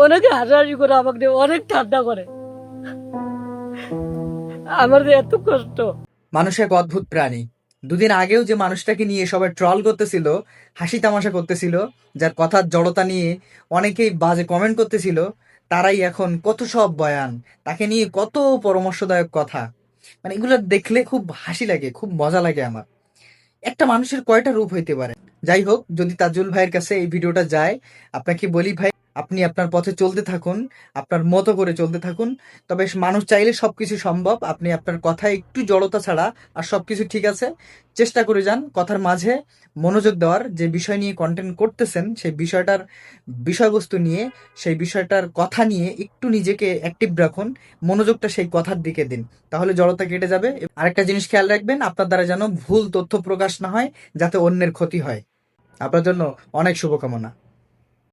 অনেকে হাসাহাসি করে আমাকে দিয়ে অনেক ঠান্ডা করে। আমার যে এত কষ্ট। মানুষ এক অদ্ভুত প্রাণী। দুদিন আগেও যে মানুষটাকে নিয়ে সবাই ট্রল করতেছিল, হাসি তামাশা করতেছিল, যার কথার জড়তা নিয়ে অনেকেই বাজে কমেন্ট করতেছিল, তারাই এখন কত সব বয়ান, তাকে নিয়ে কত পরামর্শদায়ক কথা। মানে এগুলো দেখলে খুব হাসি লাগে, খুব মজা লাগে আমার। একটা মানুষের কয়টা রূপ হইতে পারে? যাই হোক, যদি তাজুল ভাইয়ের কাছে এই ভিডিওটা যায়, আপনাকে বলি ভাই, আপনি আপনার পথে চলতে থাকুন, আপনার মতো করে চলতে থাকুন। তবে মানুষ চাইলে সবকিছু সম্ভব। আপনি আপনার কথায় একটু জড়তা ছাড়া আর সবকিছু ঠিক আছে। চেষ্টা করে যান কথার মাঝে মনোযোগ দেওয়ার, যে বিষয় নিয়ে কন্টেন্ট করতেছেন সেই বিষয়টার বিষয়বস্তু নিয়ে, সেই বিষয়টার কথা নিয়ে একটু নিজেকে অ্যাক্টিভ রাখুন, মনোযোগটা সেই কথার দিকে দিন, তাহলে জড়তা কেটে যাবে। আরেকটা জিনিস খেয়াল রাখবেন, আপনার দ্বারা যেন ভুল তথ্য প্রকাশ না হয়, যাতে অন্যের ক্ষতি হয়। আপনার জন্য অনেক শুভকামনা।